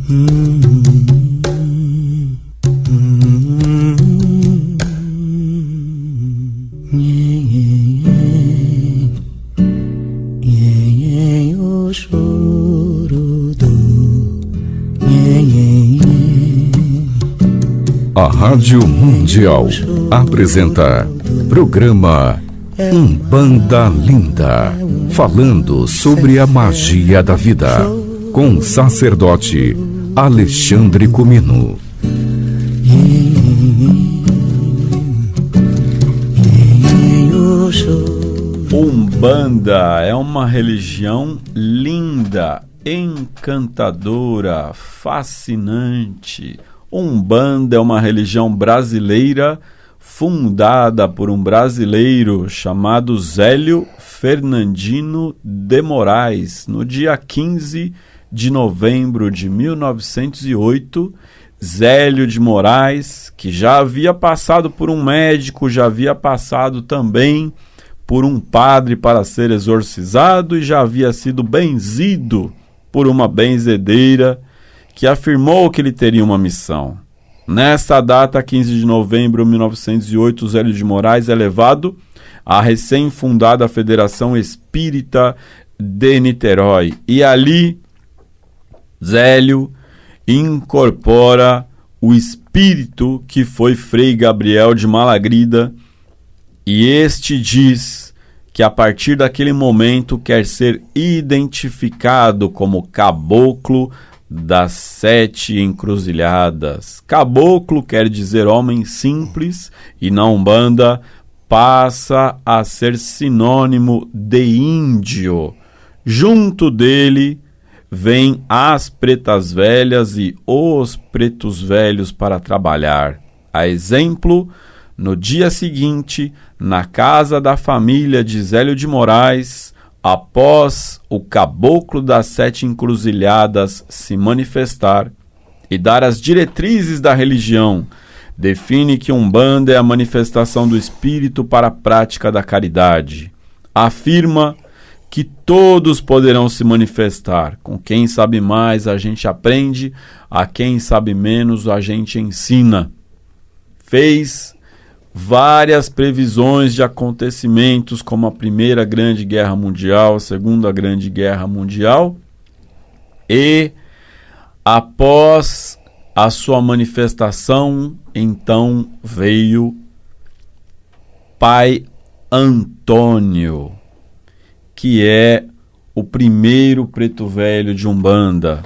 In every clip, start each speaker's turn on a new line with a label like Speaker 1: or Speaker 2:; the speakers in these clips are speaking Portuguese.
Speaker 1: O choro do
Speaker 2: A Rádio Mundial apresenta programa Umbanda Linda, falando sobre a magia da vida, com o sacerdote Alexandre Comino.
Speaker 3: Umbanda é uma religião linda, encantadora, fascinante. Umbanda é uma religião brasileira fundada por um brasileiro chamado Zélio Fernandino de Moraes, no dia 15 de novembro de 1908. Zélio de Moraes, que já havia passado por um médico, já havia passado também por um padre para ser exorcizado e já havia sido benzido por uma benzedeira que afirmou que ele teria uma missão. Nesta data, 15 de novembro de 1908, Zélio de Moraes é levado à recém-fundada Federação Espírita de Niterói. E ali, Zélio incorpora o espírito que foi Frei Gabriel de Malagrida, e este diz que a partir daquele momento quer ser identificado como caboclo das 7 encruzilhadas. Caboclo quer dizer homem simples, e na Umbanda passa a ser sinônimo de índio. Junto dele vêm as pretas velhas e os pretos velhos para trabalhar. A exemplo, no dia seguinte, na casa da família de Zélio de Moraes, após o caboclo das 7 encruzilhadas se manifestar e dar as diretrizes da religião, define que Umbanda é a manifestação do espírito para a prática da caridade. Afirma que todos poderão se manifestar. Com quem sabe mais a gente aprende, a quem sabe menos a gente ensina. Fez várias previsões de acontecimentos como a Primeira Grande Guerra Mundial, a Segunda Grande Guerra Mundial, e após a sua manifestação, então veio Pai Antônio, que é o primeiro preto velho de Umbanda.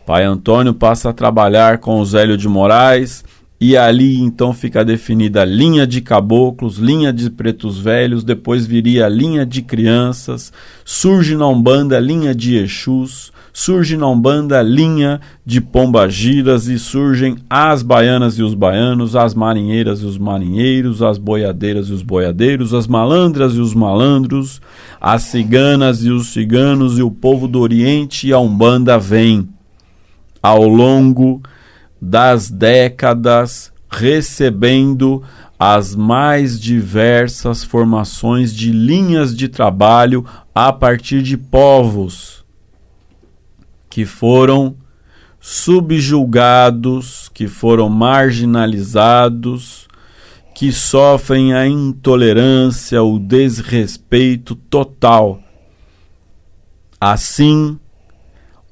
Speaker 3: Pai Antônio passa a trabalhar com o Zélio de Moraes, e ali então fica definida a linha de caboclos, linha de pretos velhos, depois viria a linha de crianças, surge na Umbanda a linha de Exus, surge na Umbanda a linha de pombagiras, e surgem as baianas e os baianos, as marinheiras e os marinheiros, as boiadeiras e os boiadeiros, as malandras e os malandros, as ciganas e os ciganos, e o povo do Oriente, e a Umbanda vem ao longo das décadas recebendo as mais diversas formações de linhas de trabalho a partir de povos que foram subjugados, que foram marginalizados, que sofrem a intolerância, o desrespeito total. Assim,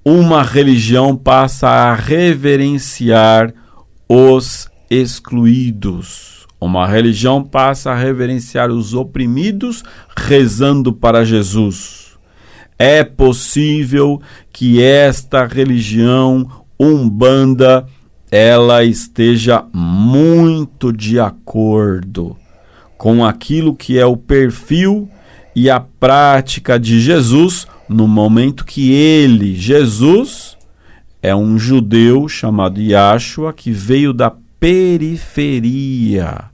Speaker 3: uma religião passa a reverenciar os excluídos. Uma religião passa a reverenciar os oprimidos, rezando para Jesus. É possível que esta religião Umbanda ela esteja muito de acordo com aquilo que é o perfil e a prática de Jesus, no momento que ele, Jesus, é um judeu chamado Yahshua, que veio da periferia,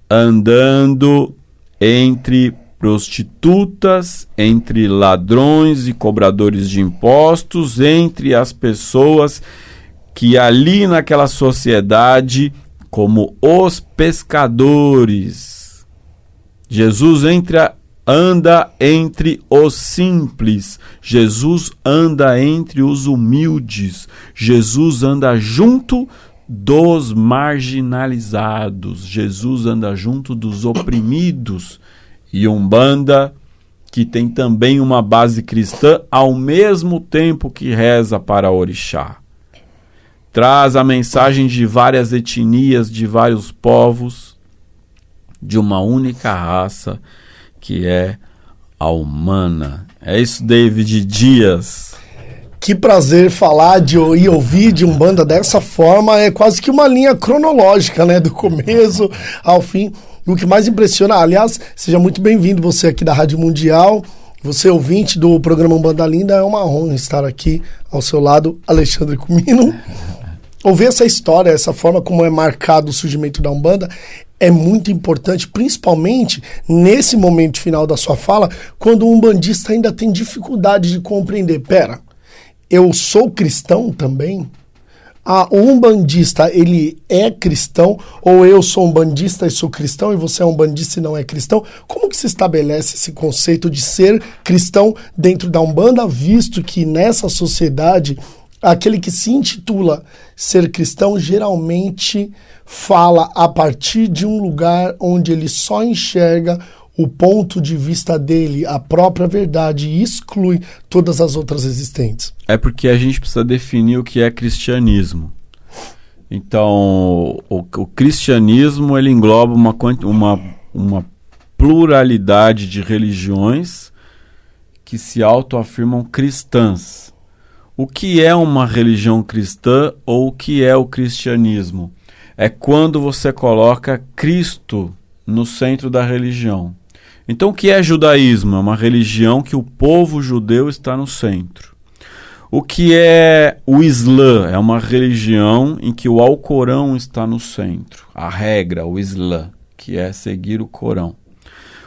Speaker 3: andando entre prostitutas, entre ladrões e cobradores de impostos, entre as pessoas que ali naquela sociedade, como os pescadores. Jesus entra anda entre os simples, Jesus anda entre os humildes, Jesus anda junto dos marginalizados, Jesus anda junto dos oprimidos. E Umbanda, que tem também uma base cristã, ao mesmo tempo que reza para Orixá. Traz a mensagem de várias etnias, de vários povos, de uma única raça, que é a humana. É isso, David Dias.
Speaker 4: Que prazer falar e ouvir de Umbanda dessa forma, é quase que uma linha cronológica, né, do começo ao fim. O que mais impressiona, aliás, seja muito bem-vindo você aqui da Rádio Mundial, você ouvinte do programa Umbanda Linda, é uma honra estar aqui ao seu lado, Alexandre Comino. Ouvir essa história, essa forma como é marcado o surgimento da Umbanda, é muito importante, principalmente nesse momento final da sua fala, quando o umbandista ainda tem dificuldade de compreender. Pera, eu sou cristão também? O umbandista, ele é cristão? Ou eu sou umbandista e sou cristão e você é umbandista e não é cristão? Como que se estabelece esse conceito de ser cristão dentro da Umbanda, visto que nessa sociedade aquele que se intitula ser cristão geralmente fala a partir de um lugar onde ele só enxerga o ponto de vista dele, a própria verdade, e exclui todas as outras existentes?
Speaker 3: É porque a gente precisa definir o que é cristianismo. Então, o cristianismo, ele engloba uma pluralidade de religiões que se autoafirmam cristãs. O que é uma religião cristã ou o que é o cristianismo? É quando você coloca Cristo no centro da religião. Então, o que é judaísmo? É uma religião que o povo judeu está no centro. O que é o Islã? É uma religião em que o Alcorão está no centro. A regra, o Islã, que é seguir o Corão.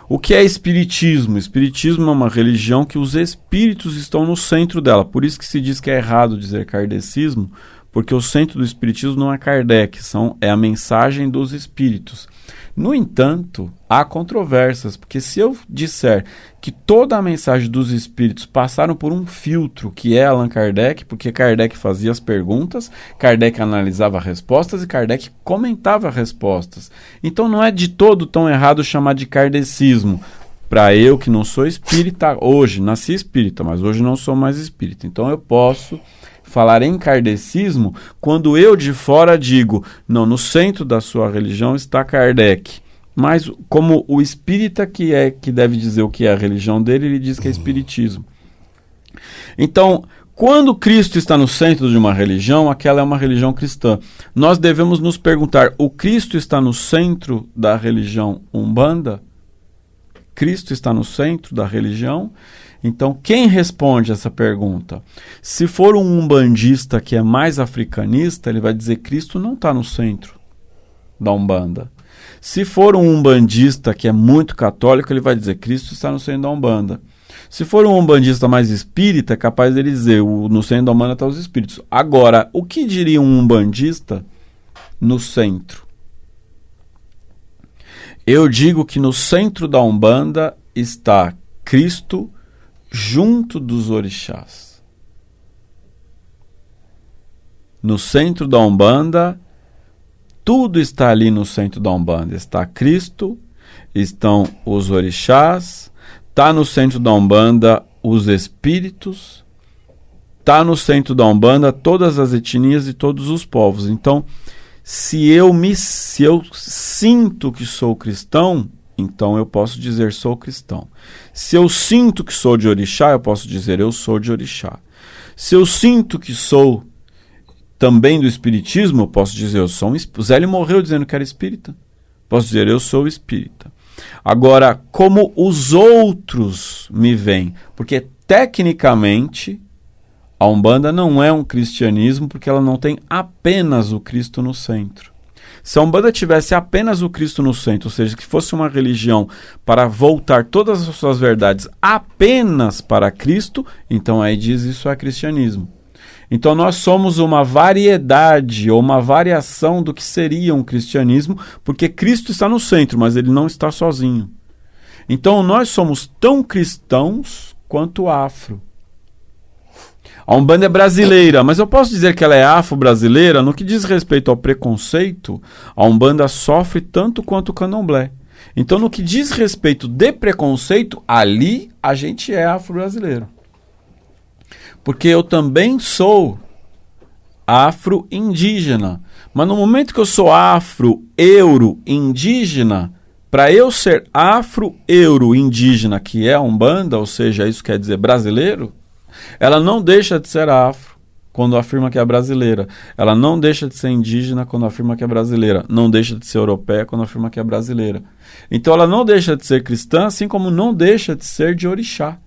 Speaker 3: O que é espiritismo? Espiritismo é uma religião que os espíritos estão no centro dela. Por isso que se diz que é errado dizer kardecismo, porque o centro do espiritismo não é Kardec, é a mensagem dos espíritos. No entanto, há controvérsias, porque se eu disser que toda a mensagem dos espíritos passaram por um filtro, que é Allan Kardec, porque Kardec fazia as perguntas, Kardec analisava as respostas e Kardec comentava as respostas. Então não é de todo tão errado chamar de kardecismo. Para eu que não sou espírita, hoje nasci espírita, mas hoje não sou mais espírita. Então eu posso falar em kardecismo quando eu de fora digo, não, no centro da sua religião está Kardec. Mas como o espírita que deve dizer o que é a religião dele, ele diz que é espiritismo. Então, quando Cristo está no centro de uma religião, aquela é uma religião cristã. Nós devemos nos perguntar, o Cristo está no centro da religião Umbanda? Cristo está no centro da religião? Então, quem responde essa pergunta? Se for um umbandista que é mais africanista, ele vai dizer que Cristo não está no centro da Umbanda. Se for um umbandista que é muito católico, ele vai dizer que Cristo está no centro da Umbanda. Se for um umbandista mais espírita, é capaz dele dizer no centro da Umbanda estão os espíritos. Agora, o que diria um umbandista no centro? Eu digo que no centro da Umbanda está Cristo junto dos orixás. No centro da Umbanda, tudo está ali no centro da Umbanda. Está Cristo, estão os orixás, está no centro da Umbanda os espíritos, está no centro da Umbanda todas as etnias e todos os povos. Então, se eu sinto que sou cristão, então eu posso dizer sou cristão. Se eu sinto que sou de orixá, eu posso dizer eu sou de orixá. Se eu sinto que sou também do espiritismo, eu posso dizer eu sou um espírita. O Zélio morreu dizendo que era espírita. Posso dizer eu sou espírita. Agora, como os outros me veem? Porque tecnicamente a Umbanda não é um cristianismo porque ela não tem apenas o Cristo no centro. Se a Umbanda tivesse apenas o Cristo no centro, ou seja, que fosse uma religião para voltar todas as suas verdades apenas para Cristo, então aí diz isso é cristianismo. Então nós somos uma variedade ou uma variação do que seria um cristianismo, porque Cristo está no centro, mas ele não está sozinho. Então nós somos tão cristãos quanto afro. A Umbanda é brasileira, mas eu posso dizer que ela é afro-brasileira no que diz respeito ao preconceito. A Umbanda sofre tanto quanto o Candomblé. Então, no que diz respeito de preconceito, ali a gente é afro-brasileiro. Porque eu também sou afro-indígena. Mas no momento que eu sou afro-euro-indígena, para eu ser afro-euro-indígena, que é a Umbanda, ou seja, isso quer dizer brasileiro, ela não deixa de ser afro quando afirma que é brasileira. Ela não deixa de ser indígena quando afirma que é brasileira. Não deixa de ser europeia quando afirma que é brasileira. Então ela não deixa de ser cristã, assim como não deixa de ser de orixá.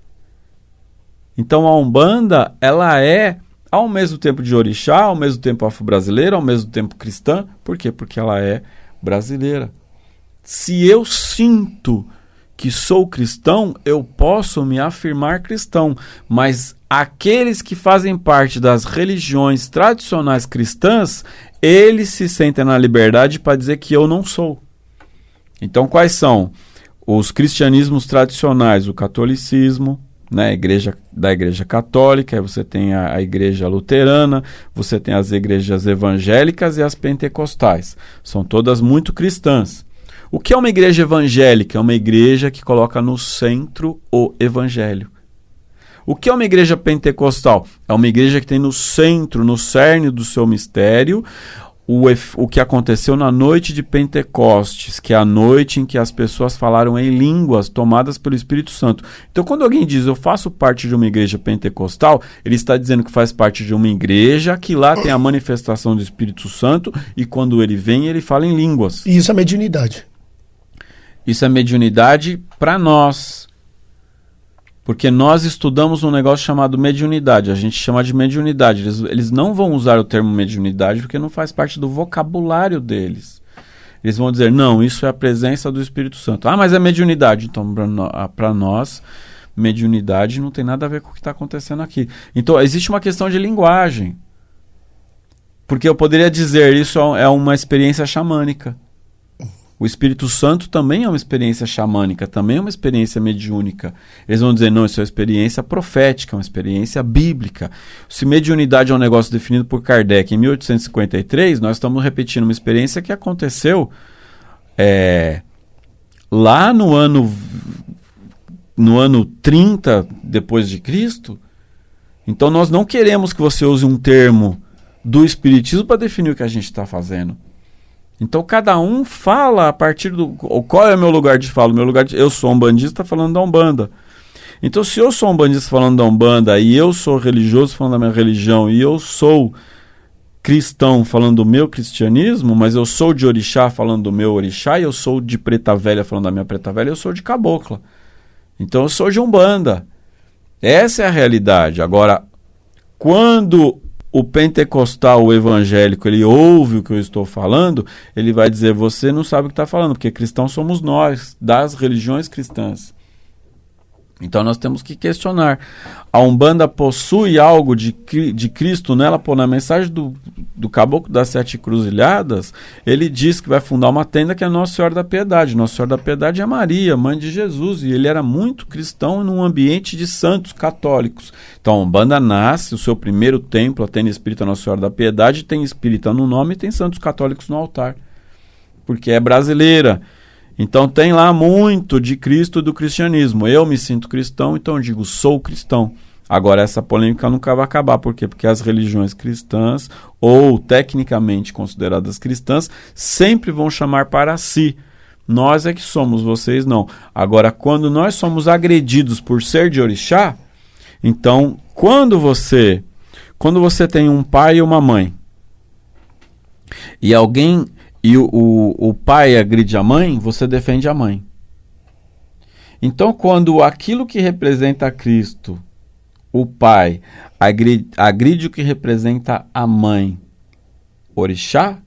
Speaker 3: Então a Umbanda, ela é ao mesmo tempo de orixá, ao mesmo tempo afro-brasileira, ao mesmo tempo cristã. Por quê? Porque ela é brasileira. Se eu sinto que sou cristão, eu posso me afirmar cristão, mas aqueles que fazem parte das religiões tradicionais cristãs, eles se sentem na liberdade para dizer que eu não sou. Então, quais são os cristianismos tradicionais? O catolicismo, né, da igreja católica, aí você tem a igreja luterana, você tem as igrejas evangélicas e as pentecostais. São todas muito cristãs. O que é uma igreja evangélica? É uma igreja que coloca no centro o evangelho. O que é uma igreja pentecostal? É uma igreja que tem no centro, no cerne do seu mistério, o que aconteceu na noite de Pentecostes, que é a noite em que as pessoas falaram em línguas tomadas pelo Espírito Santo. Então, quando alguém diz, eu faço parte de uma igreja pentecostal, ele está dizendo que faz parte de uma igreja que lá tem a manifestação do Espírito Santo e quando ele vem, ele fala em línguas.
Speaker 4: E isso é mediunidade.
Speaker 3: Isso é mediunidade para nós. Porque nós estudamos um negócio chamado mediunidade. A gente chama de mediunidade. Eles não vão usar o termo mediunidade porque não faz parte do vocabulário deles. Eles vão dizer, não, isso é a presença do Espírito Santo. Ah, mas é mediunidade. Então, para nós, mediunidade não tem nada a ver com o que está acontecendo aqui. Então, existe uma questão de linguagem. Porque eu poderia dizer, isso é uma experiência xamânica. O Espírito Santo também é uma experiência xamânica, também é uma experiência mediúnica. Eles vão dizer, não, isso é uma experiência profética, uma experiência bíblica. Se mediunidade é um negócio definido por Kardec em 1853, nós estamos repetindo uma experiência que aconteceu lá no ano 30 depois de Cristo. Então nós não queremos que você use um termo do Espiritismo para definir o que a gente está fazendo. Então cada um fala a partir do... Qual é o meu lugar de fala? Eu sou um umbandista falando da Umbanda. Então se eu sou um umbandista falando da Umbanda e eu sou religioso falando da minha religião e eu sou cristão falando do meu cristianismo, mas eu sou de orixá falando do meu orixá e eu sou de preta velha falando da minha preta velha, eu sou de cabocla. Então eu sou de Umbanda. Essa é a realidade. Agora, quando o pentecostal, o evangélico, ele ouve o que eu estou falando, ele vai dizer, você não sabe o que está falando, porque cristãos somos nós, das religiões cristãs. Então nós temos que questionar. A Umbanda possui algo de Cristo nela? Pô, na mensagem do Caboclo das Sete Encruzilhadas, ele diz que vai fundar uma tenda que é Nossa Senhora da Piedade. Nossa Senhora da Piedade é Maria, mãe de Jesus, e ele era muito cristão num ambiente de santos católicos. Então a Umbanda nasce, o seu primeiro templo, a tenda espírita Nossa Senhora da Piedade, tem espírita no nome e tem santos católicos no altar, porque é brasileira. Então tem lá muito de Cristo e do cristianismo. Eu me sinto cristão, então eu digo, sou cristão. Agora essa polêmica nunca vai acabar. Por quê? Porque as religiões cristãs, ou tecnicamente consideradas cristãs, sempre vão chamar para si. Nós é que somos, vocês não. Agora, quando nós somos agredidos por ser de orixá, então, quando você tem um pai e uma mãe, e alguém... E o pai agride a mãe, você defende a mãe. Então, quando aquilo que representa Cristo, o pai, agride o que representa a mãe, orixá,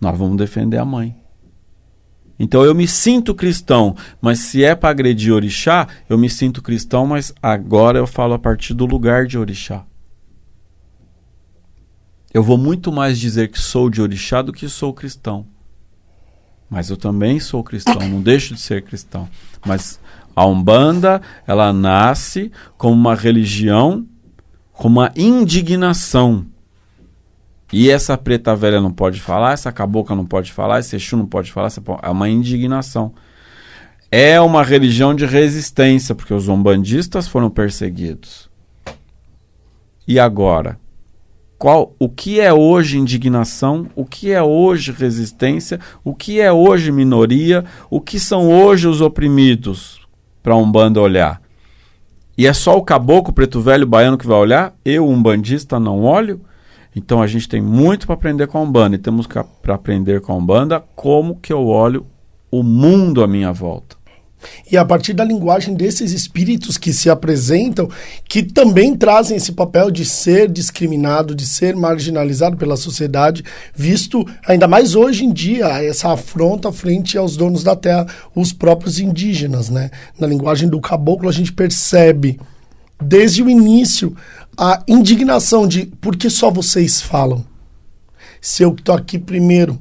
Speaker 3: nós vamos defender a mãe. Então, eu me sinto cristão, mas se é para agredir orixá, eu me sinto cristão, mas agora eu falo a partir do lugar de orixá. Eu vou muito mais dizer que sou de orixá do que sou cristão. Mas eu também sou cristão, não deixo de ser cristão. Mas a Umbanda, ela nasce como uma religião, com uma indignação. E essa preta velha não pode falar, essa cabocla não pode falar, esse Exu não pode falar, é uma indignação. É uma religião de resistência, porque os umbandistas foram perseguidos. E agora? O que é hoje indignação? O que é hoje resistência? O que é hoje minoria? O que são hoje os oprimidos? Para a Umbanda olhar. E é só o caboclo, preto velho, baiano que vai olhar? Eu, umbandista, não olho? Então a gente tem muito para aprender com a Umbanda. E temos para aprender com a Umbanda como que eu olho o mundo à minha volta.
Speaker 4: E a partir da linguagem desses espíritos que se apresentam, que também trazem esse papel de ser discriminado, de ser marginalizado pela sociedade, visto ainda mais hoje em dia essa afronta frente aos donos da terra, os próprios indígenas, né? Na linguagem do caboclo a gente percebe desde o início a indignação de por que só vocês falam? Se eu estou aqui primeiro,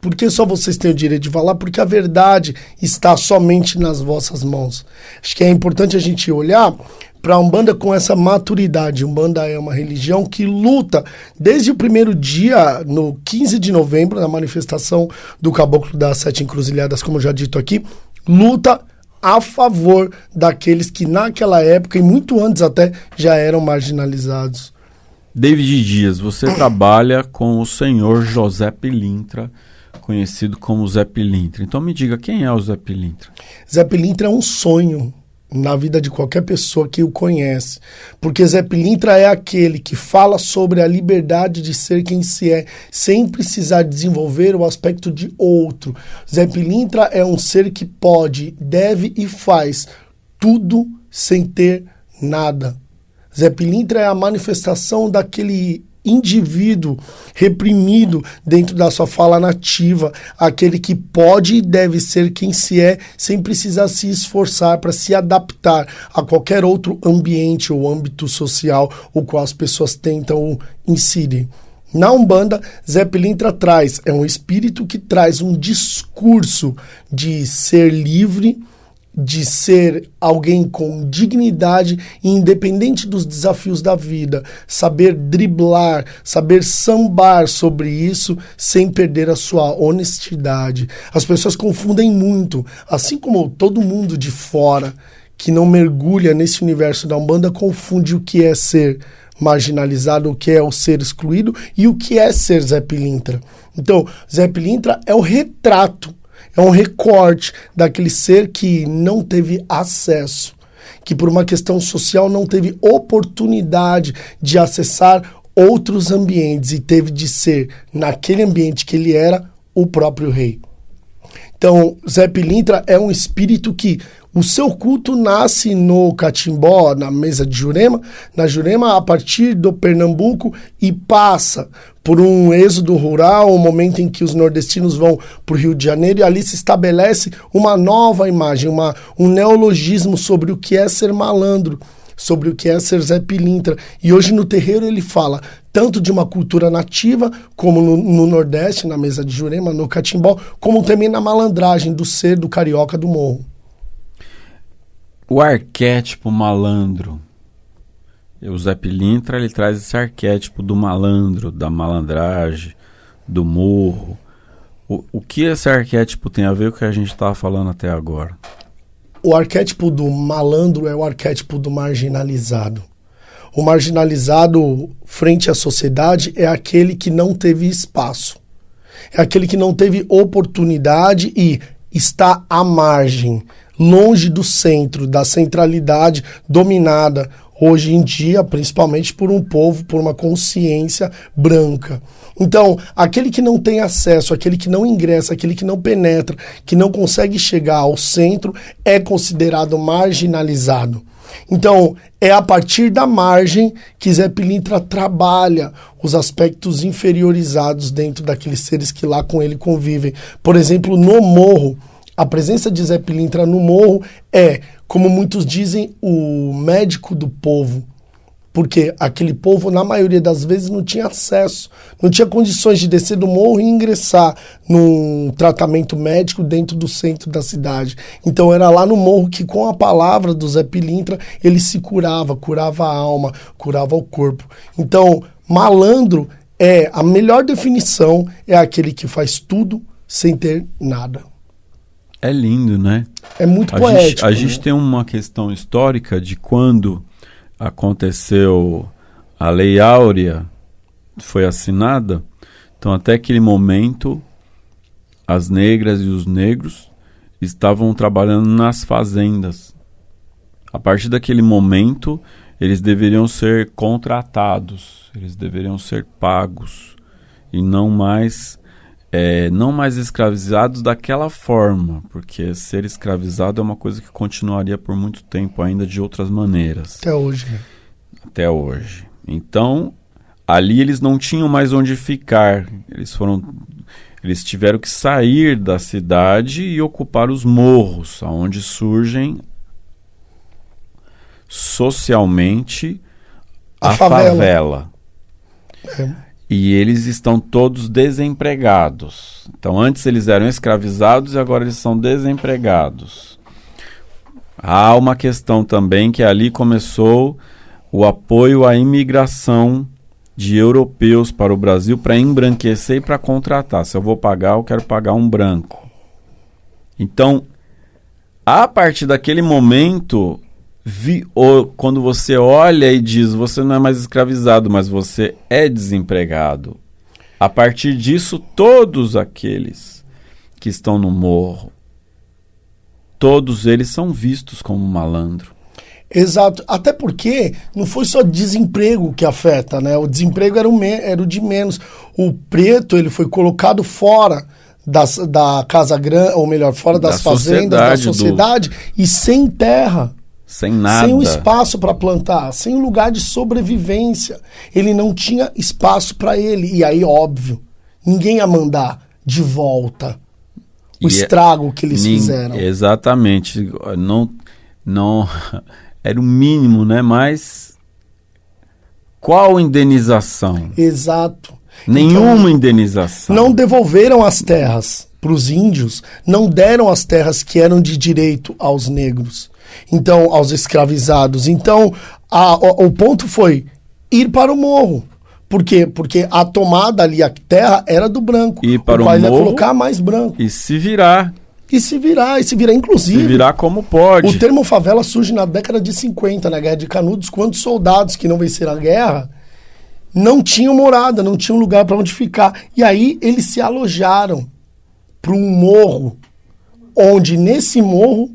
Speaker 4: por que só vocês têm o direito de falar? Porque a verdade está somente nas vossas mãos. Acho que é importante a gente olhar para a Umbanda com essa maturidade. Umbanda é uma religião que luta desde o primeiro dia, no 15 de novembro, na manifestação do Caboclo das Sete Encruzilhadas, como já dito aqui, luta a favor daqueles que naquela época, e muito antes até, já eram marginalizados.
Speaker 3: David Dias, você trabalha com o senhor José Pilintra, conhecido como Zé Pilintra. Então me diga, quem é o Zé Pilintra?
Speaker 4: Zé Pilintra é um sonho na vida de qualquer pessoa que o conhece. Porque Zé Pilintra é aquele que fala sobre a liberdade de ser quem se é, sem precisar desenvolver o aspecto de outro. Zé Pilintra é um ser que pode, deve e faz tudo sem ter nada. Zé Pilintra é a manifestação daquele indivíduo reprimido dentro da sua fala nativa, aquele que pode e deve ser quem se é, sem precisar se esforçar para se adaptar a qualquer outro ambiente ou âmbito social o qual as pessoas tentam inserir. Na Umbanda, Zé Pilintra é um espírito que traz um discurso de ser livre, de ser alguém com dignidade e independente dos desafios da vida, saber driblar, saber sambar sobre isso sem perder a sua honestidade. As pessoas confundem muito, assim como todo mundo de fora que não mergulha nesse universo da Umbanda confunde o que é ser marginalizado, o que é o ser excluído e o que é ser Zé Pilintra. Então, Zé Pilintra é o retrato, é um recorte daquele ser que não teve acesso, que por uma questão social não teve oportunidade de acessar outros ambientes e teve de ser, naquele ambiente que ele era, o próprio rei. Então, Zé Pilintra é um espírito que o seu culto nasce no Catimbó, na mesa de Jurema, na Jurema a partir do Pernambuco e passa por um êxodo rural, um momento em que os nordestinos vão para o Rio de Janeiro e ali se estabelece uma nova imagem, um neologismo sobre o que é ser malandro, sobre o que é ser Zé Pilintra. E hoje no terreiro ele fala tanto de uma cultura nativa, como no Nordeste, na mesa de Jurema, no Catimbó, como também na malandragem do ser do carioca do morro.
Speaker 3: O arquétipo malandro. O Zé Pilintra, ele traz esse arquétipo do malandro, da malandragem, do morro. O que esse arquétipo tem a ver com o que a gente estava falando até agora?
Speaker 4: O arquétipo do malandro é o arquétipo do marginalizado. O marginalizado frente à sociedade é aquele que não teve espaço. É aquele que não teve oportunidade e está à margem, longe do centro, da centralidade dominada hoje em dia, principalmente por um povo, por uma consciência branca. Então, aquele que não tem acesso, aquele que não ingressa, aquele que não penetra, que não consegue chegar ao centro, é considerado marginalizado. Então, é a partir da margem que Zé Pilintra trabalha os aspectos inferiorizados dentro daqueles seres que lá com ele convivem. Por exemplo, no morro, a presença de Zé Pilintra no morro é, como muitos dizem, o médico do povo. Porque aquele povo, na maioria das vezes, não tinha acesso, não tinha condições de descer do morro e ingressar num tratamento médico dentro do centro da cidade. Então era lá no morro que, com a palavra do Zé Pilintra, ele se curava a alma, curava o corpo. Então, malandro a melhor definição, é aquele que faz tudo sem ter nada.
Speaker 3: É lindo, né?
Speaker 4: É muito poético.
Speaker 3: A gente tem uma questão histórica de quando aconteceu a Lei Áurea, foi assinada. Então, até aquele momento, as negras e os negros estavam trabalhando nas fazendas. A partir daquele momento, eles deveriam ser contratados, eles deveriam ser pagos e não mais escravizados daquela forma, porque ser escravizado é uma coisa que continuaria por muito tempo ainda de outras maneiras.
Speaker 4: Até hoje. Né?
Speaker 3: Até hoje. Então, ali eles não tinham mais onde ficar. Eles tiveram que sair da cidade e ocupar os morros, onde surgem socialmente a favela. E eles estão todos desempregados. Então, antes eles eram escravizados e agora eles são desempregados. Há uma questão também que ali começou o apoio à imigração de europeus para o Brasil para embranquecer e para contratar. Se eu vou pagar, eu quero pagar um branco. Então, a partir daquele momento, quando você olha e diz, você não é mais escravizado, mas você é desempregado. A partir disso, todos aqueles que estão no morro, todos eles são vistos como malandro.
Speaker 4: Exato, até porque não foi só desemprego que afeta, né? O desemprego era o de menos. O preto, ele foi colocado fora da casa grande, ou melhor, fora das fazendas, da sociedade, e sem terra.
Speaker 3: Sem nada.
Speaker 4: Sem um espaço para plantar, sem um lugar de sobrevivência. Ele não tinha espaço para ele. E aí, óbvio, ninguém ia mandar de volta o estrago que eles fizeram.
Speaker 3: Exatamente. Não era o mínimo, né? Mas qual indenização?
Speaker 4: Exato.
Speaker 3: Nenhuma
Speaker 4: então,
Speaker 3: indenização.
Speaker 4: Não devolveram as terras para os índios, não deram as terras que eram de direito aos negros. Então, aos escravizados. Então, o ponto foi ir para o morro. Por quê? Porque a tomada ali, a terra, era do branco.
Speaker 3: Ir para o
Speaker 4: morro, ia colocar mais branco.
Speaker 3: E se virar.
Speaker 4: Inclusive.
Speaker 3: Se virar como pode.
Speaker 4: O termo favela surge na década de 50, na Guerra de Canudos, quando soldados que não venceram a guerra não tinham morada, não tinham lugar para onde ficar. E aí eles se alojaram para um morro, onde nesse morro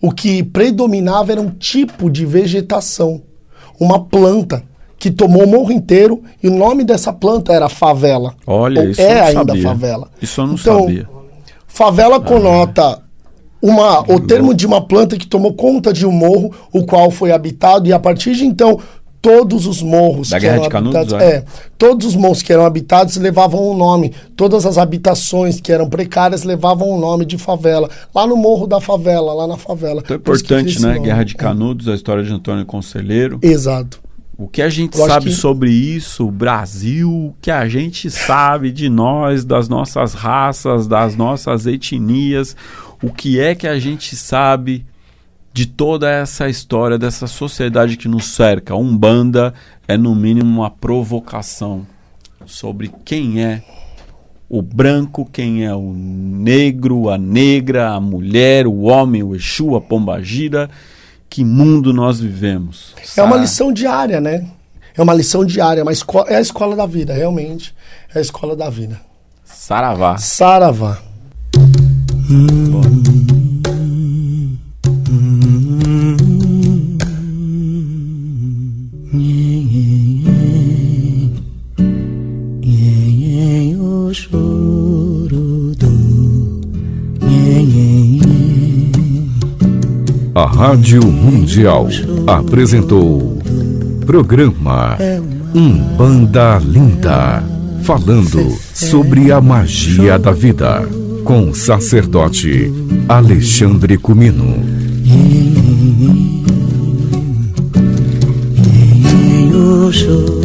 Speaker 4: o que predominava era um tipo de vegetação, uma planta que tomou o morro inteiro, e o nome dessa planta era favela.
Speaker 3: Olha, isso
Speaker 4: é
Speaker 3: eu não
Speaker 4: ainda
Speaker 3: sabia.
Speaker 4: favela.
Speaker 3: Isso eu não sabia.
Speaker 4: Favela conota o termo de uma planta que tomou conta de um morro, o qual foi habitado, e a partir de então todos os morros
Speaker 3: da
Speaker 4: que
Speaker 3: Guerra
Speaker 4: eram
Speaker 3: de Canudos,
Speaker 4: habitados, todos os morros que eram habitados levavam um nome. Todas as habitações que eram precárias levavam o nome de favela. Lá no morro da favela, lá na favela.
Speaker 3: Então é importante, né? Guerra de Canudos, a história de Antônio Conselheiro.
Speaker 4: Exato.
Speaker 3: O que a gente sabe sobre isso, o Brasil, o que a gente sabe de nós, das nossas raças, das nossas etnias, o que é que a gente sabe de toda essa história, dessa sociedade que nos cerca. Umbanda é, no mínimo, uma provocação sobre quem é o branco, quem é o negro, a negra, a mulher, o homem, o Exu, a pombagira. Que mundo nós vivemos.
Speaker 4: É uma lição diária, né? É uma lição diária, é a escola da vida, realmente. É a escola da vida.
Speaker 3: Saravá.
Speaker 4: Saravá.
Speaker 1: O choro do
Speaker 2: A Rádio Mundial apresentou programa Umbanda Linda, falando sobre a magia da vida, com o sacerdote Alexandre Cumino.
Speaker 1: Oxô.